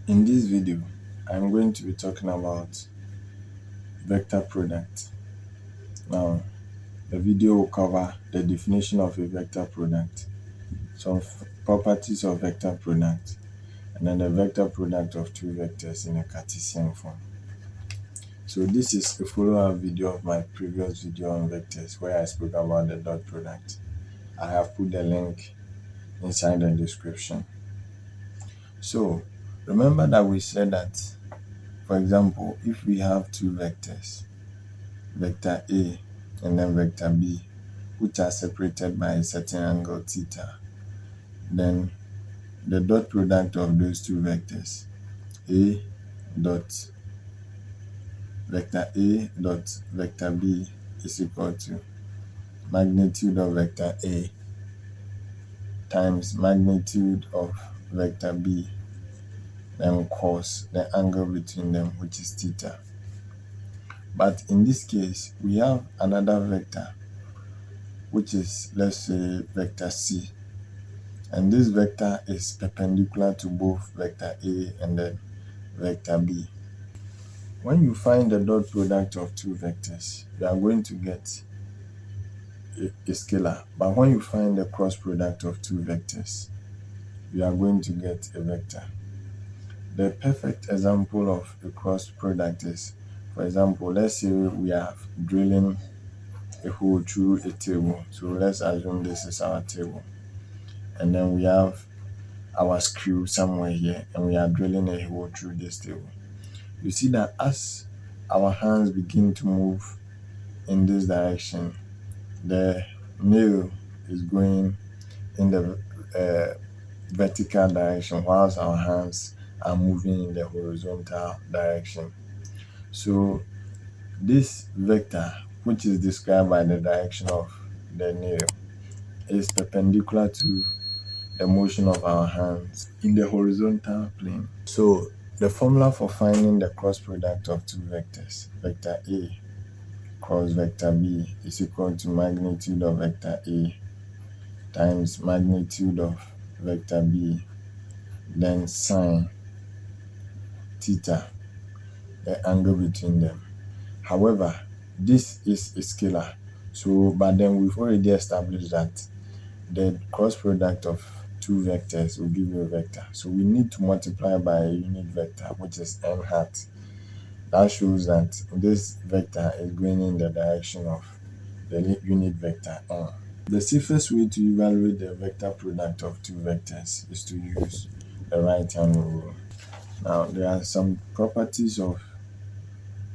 In this video, I'm going to be talking about vector product. Now, the video will cover the definition of a vector product, some properties of vector product, and then the vector product of two vectors in a Cartesian form. So this is a follow-up video of my previous video on vectors where I spoke about the dot product. I have put the link inside the description. So remember that we said that, for example, if we have two vectors, vector A and then vector B, which are separated by a certain angle theta, then the dot product of those two vectors, A dot vector B is equal to magnitude of vector A times magnitude of vector B, then cos the angle between them, which is theta. But in this case, we have another vector, which is, let's say, vector C. And this vector is perpendicular to both vector A and then vector B. When you find the dot product of two vectors, you are going to get a scalar. But when you find the cross product of two vectors, you are going to get a vector. The perfect example of a cross product is, for example, let's say we are drilling a hole through a table. So let's assume this is our table. And then we have our screw somewhere here, and we are drilling a hole through this table. You see that as our hands begin to move in this direction, the nail is going in the vertical direction, whilst our hands are moving in the horizontal direction. So this vector, which is described by the direction of the nail, is perpendicular to the motion of our hands in the horizontal plane. So the formula for finding the cross product of two vectors, vector A cross vector B, is equal to magnitude of vector A times magnitude of vector B, then sine theta, the angle between them. However, this is a scalar. So, but then we've already established that the cross product of two vectors will give you a vector. So we need to multiply by a unit vector, which is n hat. That shows that this vector is going in the direction of the unit vector n. The safest way to evaluate the vector product of two vectors is to use the right-hand rule. Now, there are some properties of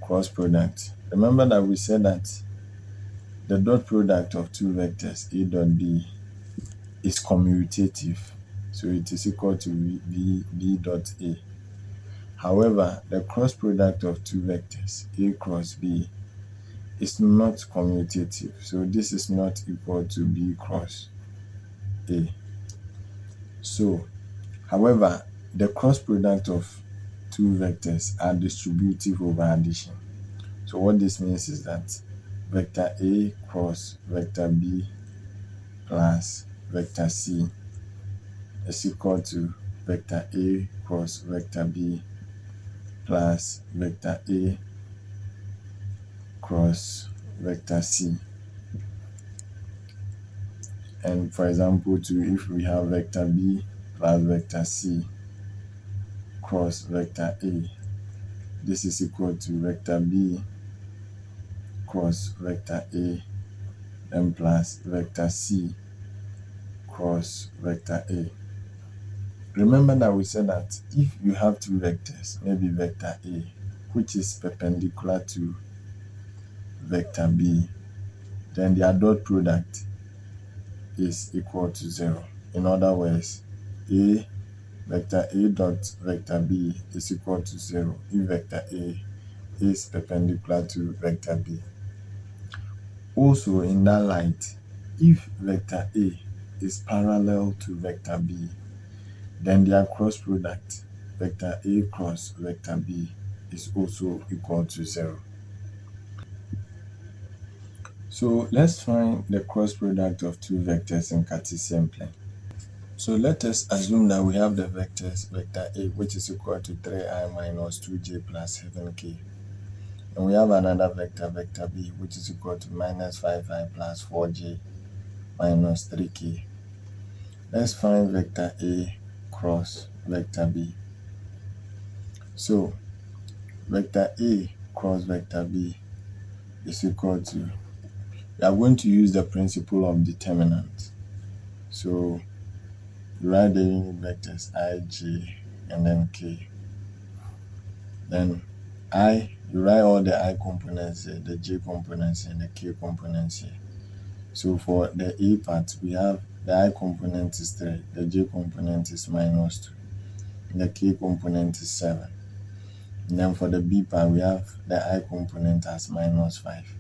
cross product. Remember that we said that the dot product of two vectors, A dot B, is commutative. So it is equal to B dot A. However, the cross product of two vectors, A cross B, is not commutative. So this is not equal to B cross A. So, however, the cross product of two vectors are distributive over addition. So what this means is that vector A cross vector B plus vector C is equal to vector A cross vector B plus vector A cross vector C. And for example, if we have vector B plus vector C cross vector A, this is equal to vector B cross vector A and plus vector C cross vector A. Remember that we said that if you have two vectors, maybe vector A, which is perpendicular to vector B, then their dot product is equal to 0. In other words, vector A dot vector B is equal to 0 if vector A is perpendicular to vector B. Also, in that light, if vector A is parallel to vector B, then their cross product, vector A cross vector B, is also equal to 0. So let's find the cross product of two vectors in Cartesian plane. So let us assume that we have the vectors, vector A, which is equal to 3i minus 2j plus 7k. And we have another vector, vector B, which is equal to minus 5i plus 4j minus 3k. Let's find vector A cross vector B. So vector A cross vector B is equal to, we are going to use the principle of determinant. So you write the unit vectors I, j, and then k. Then you write all the I components here, the j components and the k components here. So for the A part, we have the I component is 3, the j component is minus 2, and the k component is 7. And then for the B part, we have the I component as minus 5,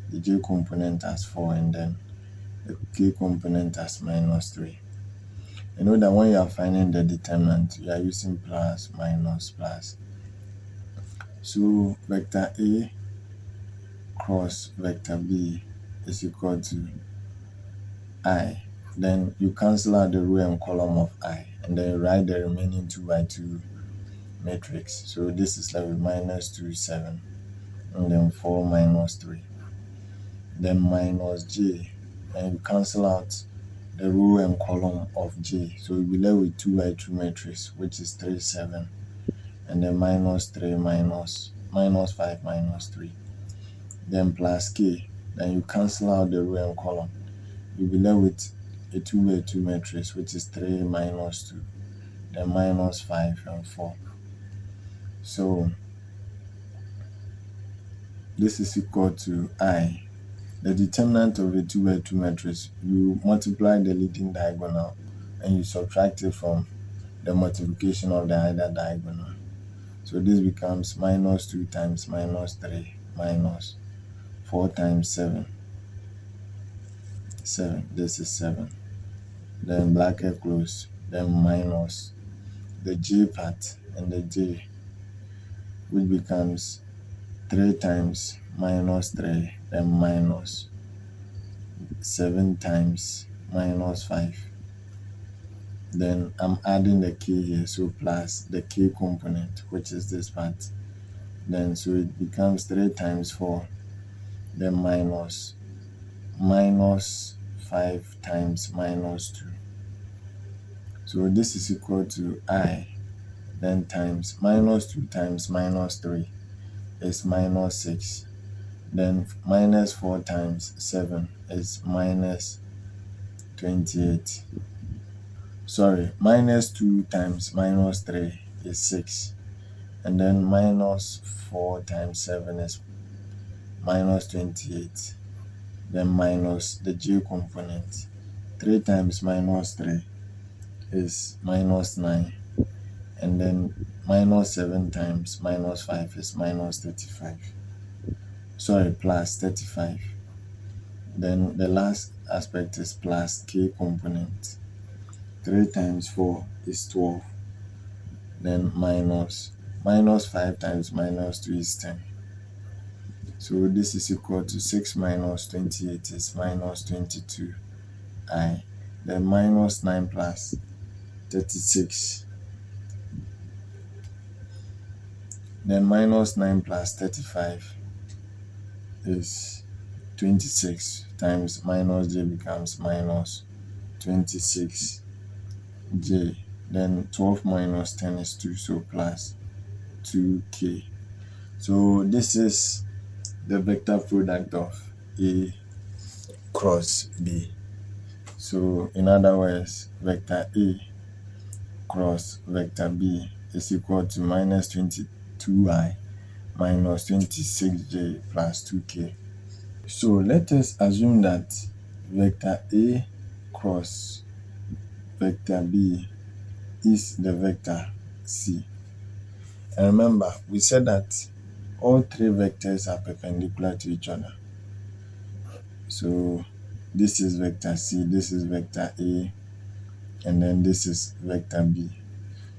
the j component as 4, and then the k component as minus 3. You know that when you are finding the determinant, you are using plus, minus, plus. So vector A cross vector B is equal to I. Then you cancel out the row and column of I, and then you write the remaining 2 by 2 matrix. So this is like minus 2, 7, and then 4 minus 3. Then minus j, and you cancel out the row and column of j. So you'll be left with 2 by 2 matrix, which is 3, 7, and then minus 3 minus 5 minus 3. Then plus k, then you cancel out the row and column. You'll be left with a 2 by 2 matrix, which is 3 minus 2, then minus 5 and 4. So this is equal to I. The determinant of a 2 by 2 matrix, you multiply the leading diagonal and you subtract it from the multiplication of the other diagonal. So this becomes minus 2 times minus 3 minus 4 times 7. 7, this is 7. Then bracket close, then minus the j part and the j, which becomes 3 times minus 3, then minus 7 times minus 5. Then I'm adding the k here, so plus the k component, which is this part. Then so it becomes 3 times 4, then minus 5 times minus 2. So this is equal to I, then times minus 2 times minus 3 is minus 6. Then minus 4 times 7 is minus 28. Sorry, minus 2 times minus 3 is 6. And then minus 4 times 7 is minus 28. Then minus the j component. 3 times minus 3 is minus 9. And then minus 7 times minus 5 is minus 35. Sorry, plus 35. Then the last aspect is plus k component. 3 times 4 is 12. Then minus 5 times minus 2 is 10. So this is equal to 6 minus 28 is minus 22i. Then minus 9 plus 36. Then minus 9 plus 35 is 26 times minus j becomes minus 26j. Then 12 minus 10 is 2, so plus 2k. So this is the vector product of A cross B. So in other words, vector A cross vector B is equal to minus 22i minus 26j plus 2k. So let us assume that vector A cross vector B is the vector C. And remember, we said that all 3 vectors are perpendicular to each other. So this is vector C, this is vector A, and then this is vector B.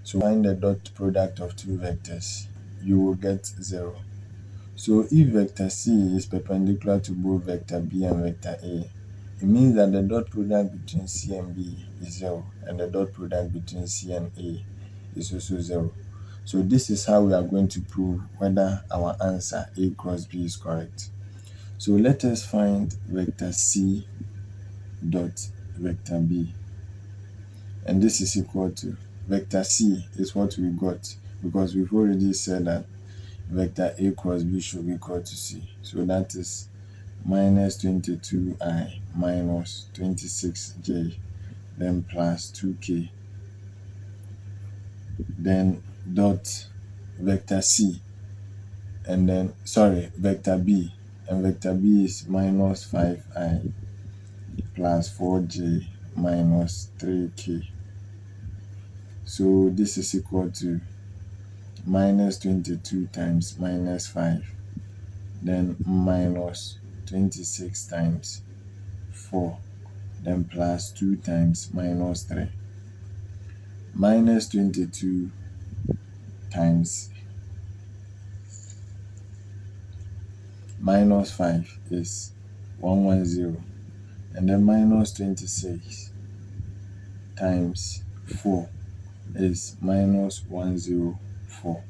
So find the dot product of 2 vectors, you will get 0. So if vector C is perpendicular to both vector B and vector A, it means that the dot product between C and B is 0, and the dot product between C and A is also 0. So this is how we are going to prove whether our answer A cross B is correct. So let us find vector C dot vector B. And this is equal to, vector C is what we got, because we've already said that vector A cross B should be equal to C. So that is minus 22I minus 26J, then plus 2K. Then dot vector C, and then, vector B. And vector B is minus 5I plus 4J minus 3K. So this is equal to minus 22 times minus 5, then minus 26 times 4, then plus 2 times minus 3. Minus 22 times minus 5 is 110, and then minus 26 times 4 is minus 104,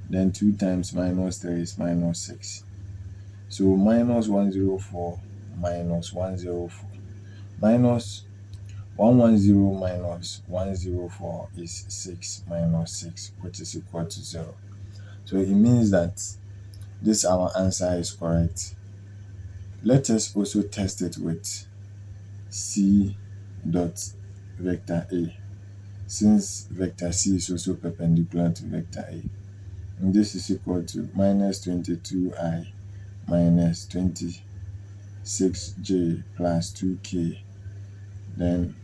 then 2 times minus 3 is minus 6. So minus 104 minus 104 minus 110 minus 104 is 6 minus 6, which is equal to 0. So it means that this our answer is correct. Let us also test it with C dot vector A, since vector C is also perpendicular to vector A. And this is equal to minus 22I minus 26J plus 2K. Then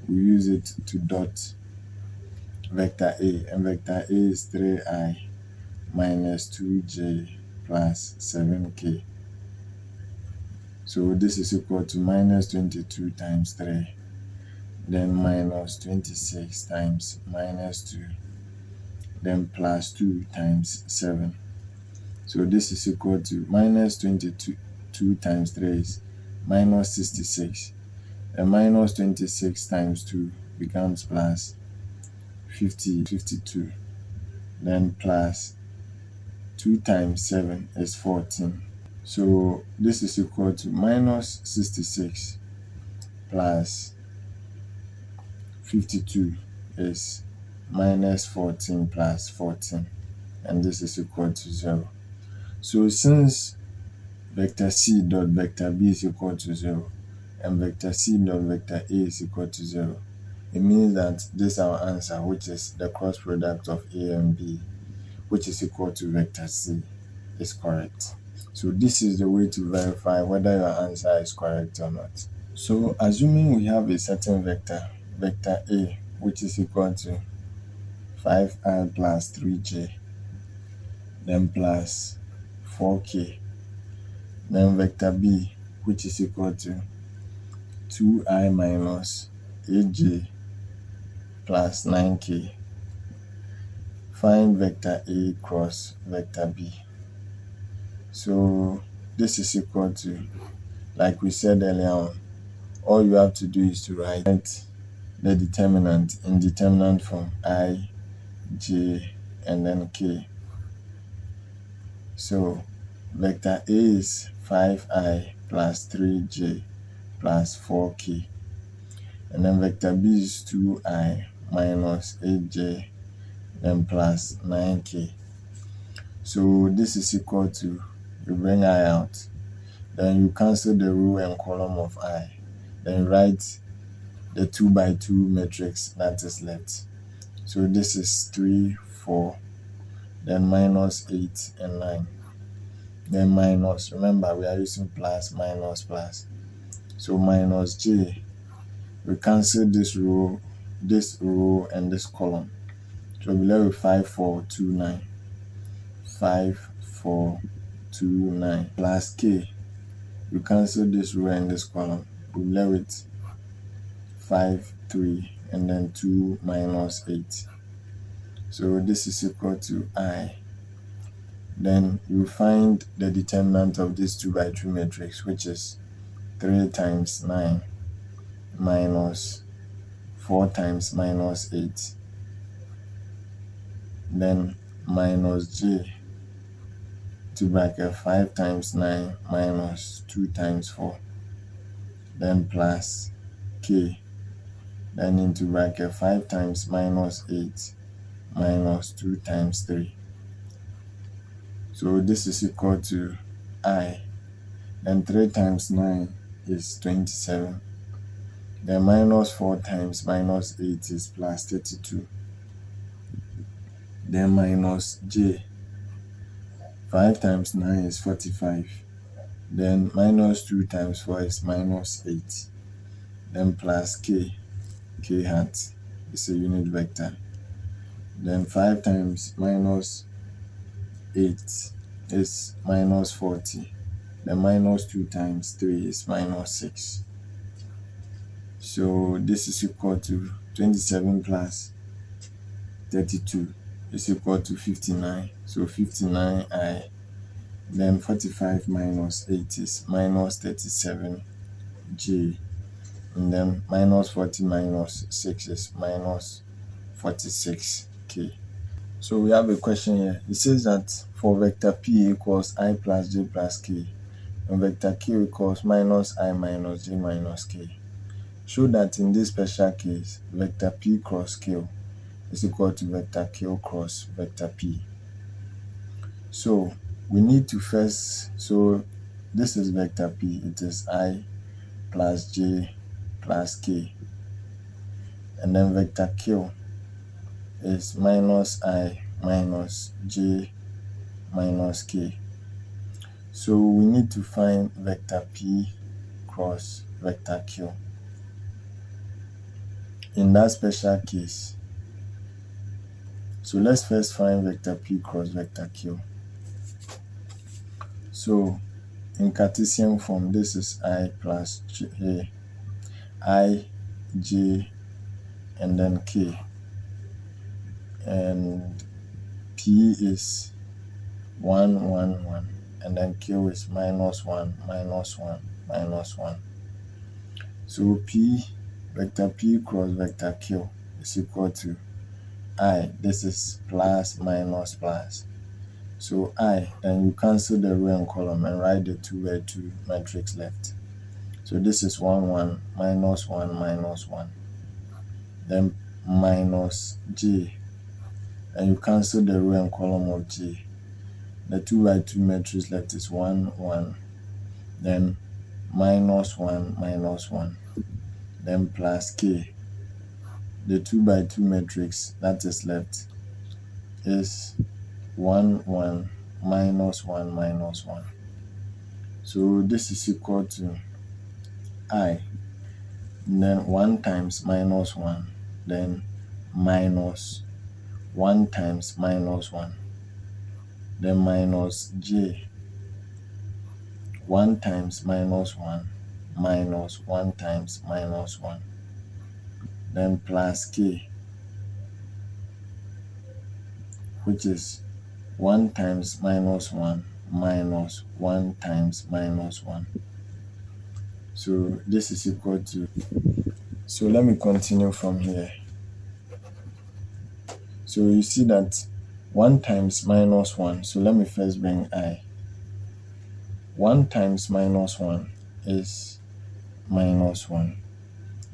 we use it to dot vector A, and vector A is 3I minus 2J plus 7K. So this is equal to minus 22 times 3, then minus 26 times minus 2, then plus 2 times 7. So this is equal to minus 22 times 3 is minus 66, and minus 26 times 2 becomes plus 52, then plus 2 times 7 is 14. So this is equal to minus 66 plus 52 is minus 14 plus 14, and this is equal to 0. So since vector C dot vector B is equal to 0, and vector C dot vector A is equal to 0, it means that this our answer, which is the cross product of A and B, which is equal to vector C, is correct. So this is the way to verify whether your answer is correct or not. So assuming we have a certain vector, vector A, which is equal to 5I plus 3J, then plus 4K, then vector B, which is equal to 2I minus 8J plus 9K. Find vector A cross vector B. So this is equal to, like we said earlier on, all you have to do is to write the determinant in determinant form, I, J, and then K. So vector A is 5I plus 3J plus 4K, and then vector B is 2I minus 8J then plus 9K. So this is equal to, you bring I out, then you cancel the row and column of I, then write the 2 by 2 matrix that is left. So this is 3, 4, then minus 8 and 9, then minus, remember we are using plus, minus, plus. So minus J, we cancel this row, and this column. So we'll be left with 5, 4, 2, 9. 5, 4, 2, 9 plus K. We cancel this row and this column. We'll be left with 5, 3, and then 2 minus 8. So this is equal to I. Then you find the determinant of this 2 by 2 matrix, which is 3 times 9 minus 4 times minus 8. Then minus j to bracket 5 times 9 minus 2 times 4. Then plus k. Then into bracket 5 times minus 8 minus 2 times 3. So this is equal to I. Then 3 times 9 is 27. Then minus 4 times minus 8 is plus 32. Then minus j. 5 times 9 is 45. Then minus 2 times 4 is minus 8. Then plus k. K hat is a unit vector. Then 5 times minus 8 is minus 40. Then minus 2 times 3 is minus 6. So this is equal to 27 plus 32 is equal to 59. So 59i. Then 45 minus 8 is minus 37j. And then minus 40 minus 6 is minus 46k. So we have a question here. It says that for vector p equals I plus j plus k, and vector q equals minus I minus j minus k, show that in this special case, vector p cross q is equal to vector q cross vector p. So we need to first, so this is vector p, it is I plus j plus k. And then vector q is minus I minus j minus k. So we need to find vector p cross vector q. In that special case, so let's first find vector p cross vector q. So in Cartesian form, this is I plus j, I, j, and then k. And p is 1, 1, 1. And then q is minus 1, minus 1, minus 1. So p, vector p cross vector q is equal to I. This is plus, minus, plus. So I, then you cancel the row and column and write the 2 by 2 matrix left. So this is 1, 1, minus 1, minus 1. Then minus j, and you cancel the row and column of j. The 2 by 2 matrix left is 1, 1. Then minus 1, minus 1. Then plus k. The 2 by 2 matrix that is left is 1, 1, minus 1, minus 1. So this is equal to I. And then 1 times minus 1. Then minus 1 times minus 1. Then minus j. 1 times minus 1 minus 1 times minus 1. Then plus k, which is 1 times minus 1 minus 1 times minus 1. So this is equal to, so let me continue from here. So you see that 1 times minus 1, so let me first bring I. 1 times minus 1 is minus 1.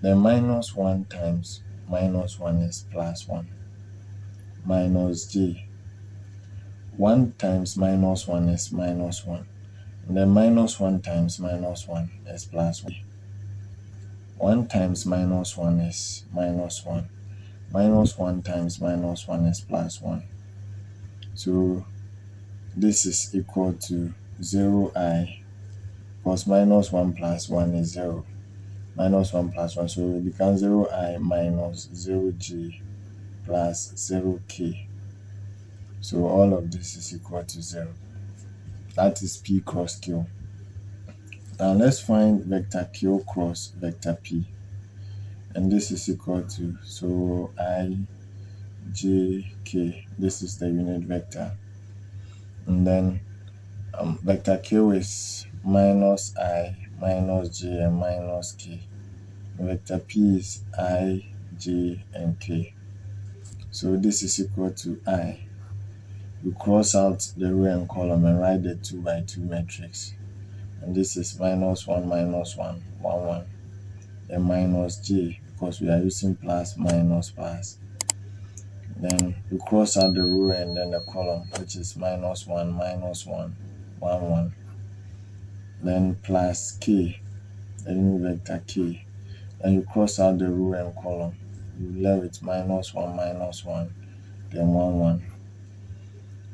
Then minus 1 times minus 1 is plus 1. Minus j. 1 times minus 1 is minus 1. And then minus 1 times minus 1 is plus 1. 1 times minus 1 is minus 1. Minus 1 times minus 1 is plus 1. So this is equal to 0i, because minus 1 plus 1 is 0. Minus 1 plus 1, so it becomes 0i minus 0j plus 0k. So all of this is equal to 0. That is p cross q. Now let's find vector q cross vector p. And this is equal to, so I, j, k. This is the unit vector. And then vector q is minus I minus j, and minus k. Vector p is I, j, and k. So this is equal to I. We cross out the row and column and write the 2 by 2 matrix. And this is minus 1, minus 1, 1, 1. Then minus j, because we are using plus, minus, plus. Then we cross out the row and then the column, which is minus 1, minus 1, 1, 1. Then plus k, the new vector k. Then you cross out the row and column. You left with minus 1, minus 1, then 1, 1.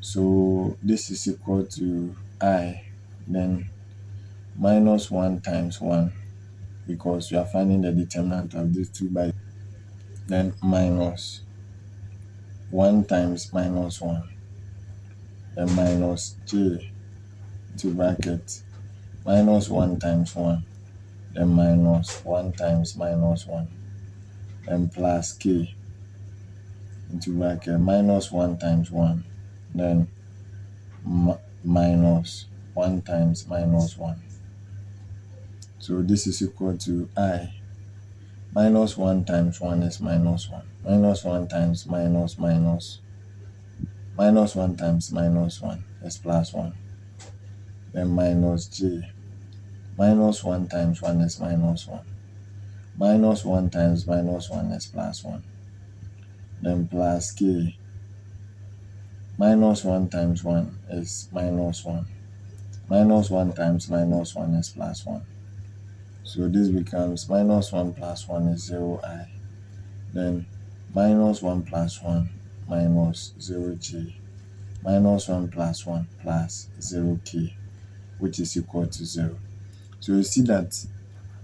So this is equal to I, then minus 1 times 1, because you are finding the determinant of this 2 by, then minus 1 times minus 1, then minus j, to bracket, minus 1 times 1, then minus 1 times minus 1, then plus k, into bracket, minus 1 times 1, then minus 1 times minus 1. So this is equal to I. Minus 1 times 1 is minus 1. Minus 1 times minus 1 times minus 1 is plus 1. Then minus j. Minus 1 times 1 is minus 1. Minus 1 times minus 1 is plus 1. Then plus k. Minus 1 times 1 is minus 1. Minus 1 times minus 1 is plus 1. So this becomes minus 1 plus 1 is 0i. Then minus 1 plus 1 minus 0j. Minus 1 plus 1 plus 0k, which is equal to 0. So you see that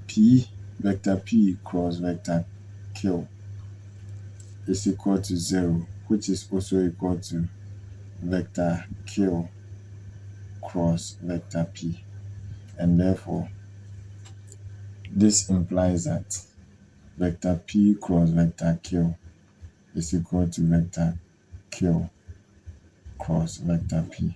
p, vector p cross vector q is equal to 0, which is also equal to vector q cross vector p. And therefore, this implies that vector p cross vector q is equal to vector q cross vector p.